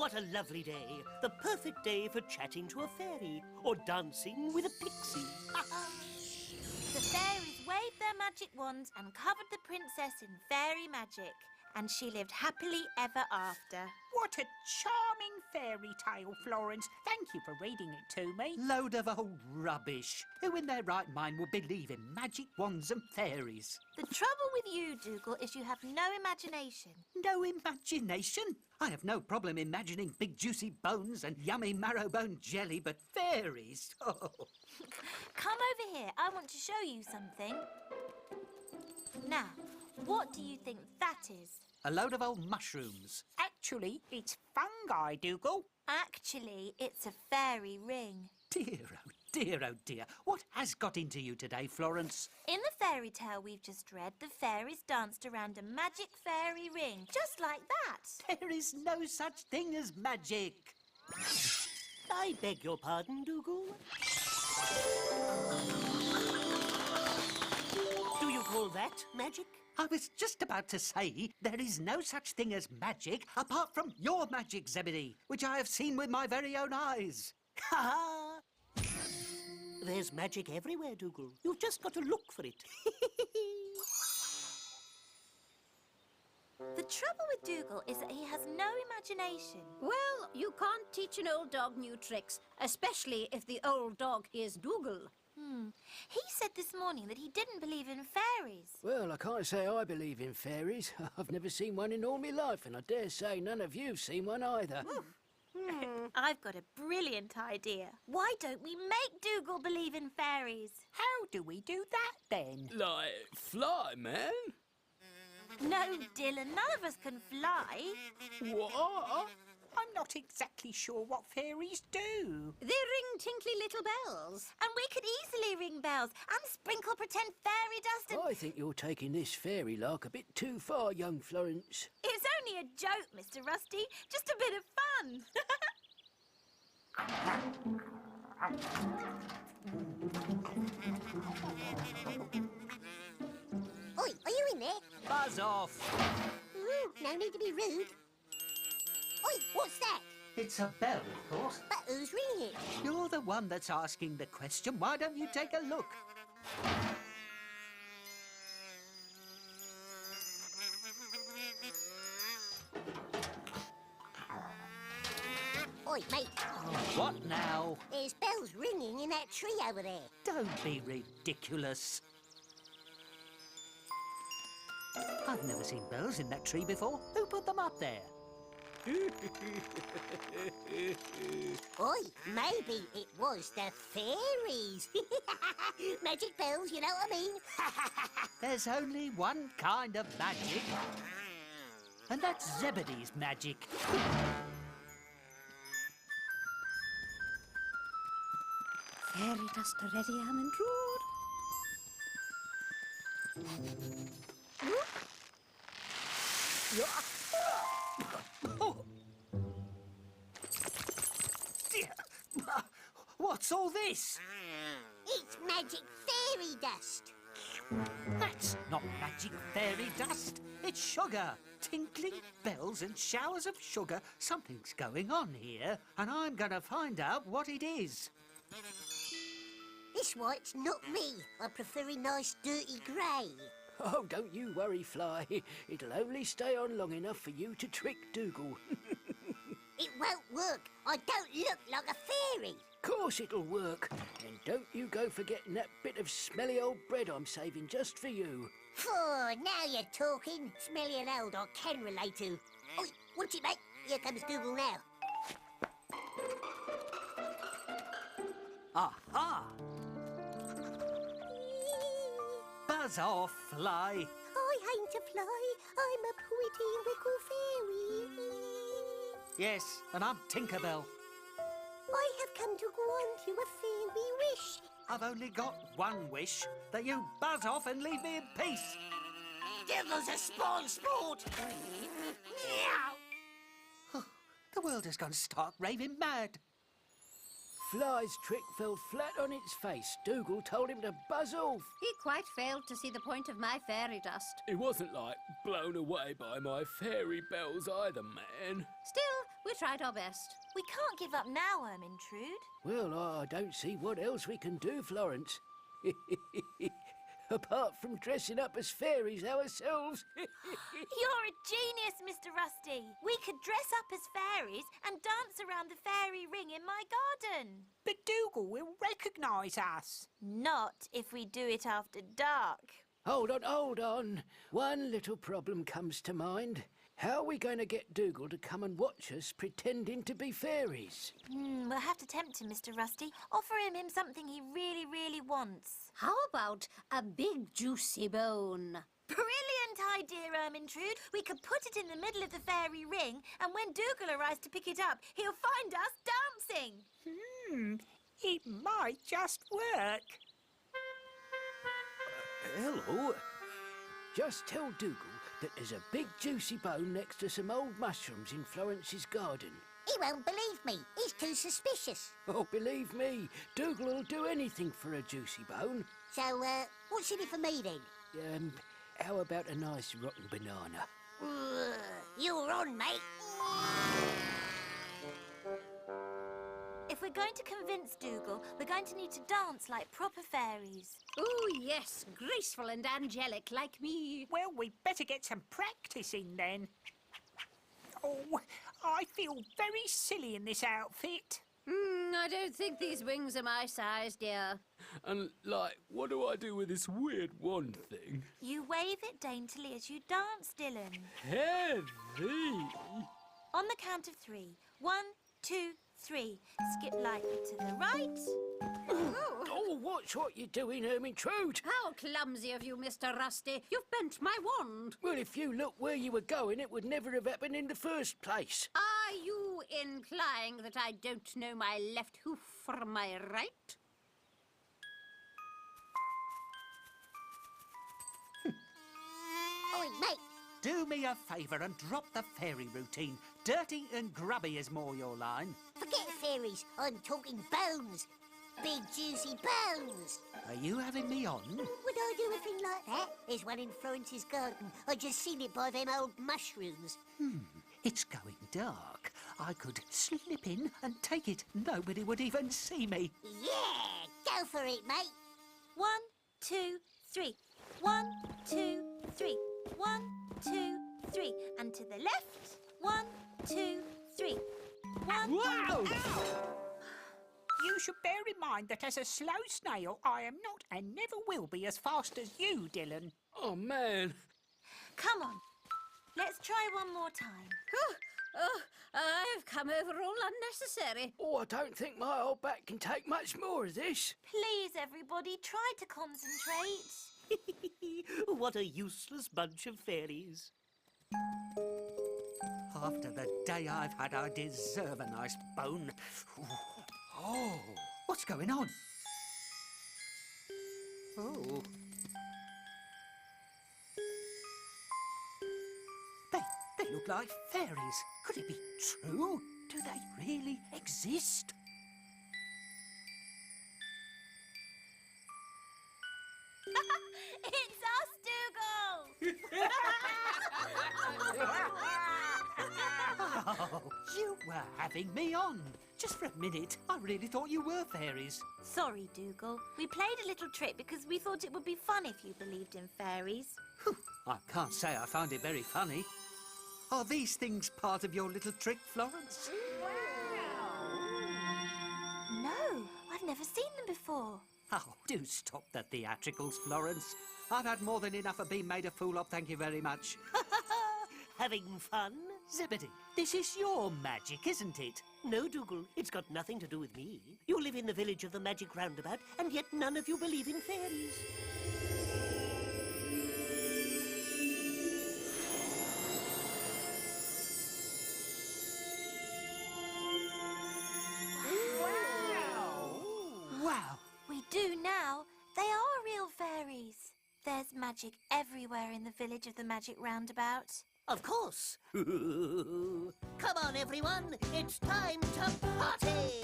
what a lovely day. The perfect day for chatting to a fairy or dancing with a pixie. The fairies waved their magic wands and covered the princess in fairy magic. And she lived happily ever after. What a charming fairy tale, Florence. Thank you for reading it to me. Load of old rubbish. Who in their right mind would believe in magic wands and fairies? The trouble with you, Dougal, is you have no imagination. No imagination? I have no problem imagining big juicy bones and yummy marrowbone jelly, but fairies? Oh. Come over here. I want to show you something. Now, what do you think that is? A load of old mushrooms. Actually, it's fungi, Dougal. Actually, it's a fairy ring. Dear, oh dear, oh dear. What has got into you today, Florence? In the fairy tale we've just read, the fairies danced around a magic fairy ring, just like that. There is no such thing as magic. I beg your pardon, Dougal. Do you call that magic? I was just about to say there is no such thing as magic apart from your magic, Zebedee, which I have seen with my very own eyes. Ha ha! There's magic everywhere, Dougal. You've just got to look for it. The trouble with Dougal is that he has no imagination. Well, you can't teach an old dog new tricks, especially if the old dog is Dougal. He said this morning that he didn't believe in fairies. Well, I can't say I believe in fairies. I've never seen one in all my life, and I dare say none of you've seen one either. I've got a brilliant idea. Why don't we make Dougal believe in fairies? How do we do that, then? Like, fly, man? No, Dylan, none of us can fly. What? I'm not exactly sure what fairies do. They ring tinkly little bells. And we could easily ring bells and sprinkle pretend fairy dust and... I think you're taking this fairy lark a bit too far, young Florence. It's only a joke, Mr. Rusty. Just a bit of fun. Oi, are you in there? Buzz off. Ooh, no need to be rude. Oi, what's that? It's a bell, of course. But who's ringing it? You're the one that's asking the question. Why don't you take a look? Oi, mate, What now? there's bells ringing in that tree over there. Don't be ridiculous. I've never seen bells in that tree before. Who put them up there? Oi, maybe it was the fairies. Magic bells, you know what I mean? There's only one kind of magic, and that's Zebedee's magic. Fairy dust ready, Almond Road. Oh. Dear. What's all this? It's magic fairy dust. That's not magic fairy dust. It's sugar. Tinkling bells and showers of sugar. Something's going on here, and I'm going to find out what it is. This white's not me. I prefer a nice dirty grey. Oh, don't you worry, Fly. It'll only stay on long enough for you to trick Dougal. It won't work. I don't look like a fairy. Course it'll work. And don't you go forgetting that bit of smelly old bread I'm saving just for you. Oh, now you're talking. Smelly and old I can relate to. Oi, watch it, mate. Here comes Dougal now. Aha! Buzz off, Fly. I ain't a fly. I'm a pretty wickle fairy. Yes, and I'm Tinkerbell. I have come to grant you a fairy wish. I've only got one wish, that you buzz off and leave me in peace. Devil's a spawn sport! The world has gone stark raving mad. Fly's trick fell flat on its face. Dougal told him to buzz off. He quite failed to see the point of my fairy dust. He wasn't, like, blown away by my fairy bells either, man. Still, We tried our best. We can't give up now, Ermintrude. Well, I don't see what else we can do, Florence. Apart from dressing up as fairies ourselves. You're a genius, Mr. Rusty. We could dress up as fairies and dance around the fairy ring in my garden. But Dougal will recognise us. Not if we do it after dark. Hold on. One little problem comes to mind. How are we going to get Dougal to come and watch us pretending to be fairies? We'll have to tempt him, Mr. Rusty. Offer him something he really, really wants. How about a big juicy bone? Brilliant idea, Ermintrude. We could put it in the middle of the fairy ring, and when Dougal arrives to pick it up, he'll find us dancing. It might just work. Hello. Just tell Dougal that there's a big juicy bone next to some old mushrooms in Florence's garden. He won't believe me. He's too suspicious. Oh, believe me, Dougal will do anything for a juicy bone. So, what's in it for me then? How about a nice rotten banana? You're on, mate. If we're going to convince Dougal, we're going to need to dance like proper fairies. Oh, yes, graceful and angelic like me. Well, we'd better get some practice in then. Oh, I feel very silly in this outfit. I don't think these wings are my size, dear. And, what do I do with this weird wand thing? You wave it daintily as you dance, Dylan. Heavy! On the count of 3. 1, 2, 3. Skip lightly to the right. Oh, watch what you're doing, Ermintrude. How clumsy of you, Mr. Rusty. You've bent my wand. Well, if you looked where you were going, it would never have happened in the first place. Are you implying that I don't know my left hoof from my right? Oi, mate. Do me a favour and drop the fairy routine. Dirty and grubby is more your line. Forget fairies. I'm talking bones. Big, juicy bones. Are you having me on? Would I do a thing like that? There's one in Florence's garden. I just seen it by them old mushrooms. It's going dark. I could slip in and take it. Nobody would even see me. Yeah, go for it, mate. 1, 2, 3. 1, 2, 3. 1, 2, 3. And to the left. 1, 2, 3. 1. Wow! You should bear in mind that as a slow snail, I am not and never will be as fast as you, Dylan. Oh, man. Come on. Let's try one more time. I've come over all unnecessary. Oh, I don't think my old back can take much more of this. Please, everybody, try to concentrate. What a useless bunch of fairies. After the day I've had, I deserve a nice bone. Oh, what's going on? Oh. They look like fairies. Could it be true? Do they really exist? It's us, Dougal! Oh, you were having me on. Just for a minute, I really thought you were fairies. Sorry, Dougal. We played a little trick because we thought it would be fun if you believed in fairies. Whew, I can't say I found it very funny. Are these things part of your little trick, Florence? No, I've never seen them before. Oh, do stop the theatricals, Florence. I've had more than enough of being made a fool of, thank you very much. Having fun? Zibbity, this is your magic, isn't it? No, Dougal, it's got nothing to do with me. You live in the village of the Magic Roundabout, and yet none of you believe in fairies. Wow. We do now. They are real fairies. There's magic everywhere in the village of the Magic Roundabout. Of course. Come on, everyone. It's time to party!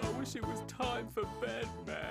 I wish it was time for bed, man.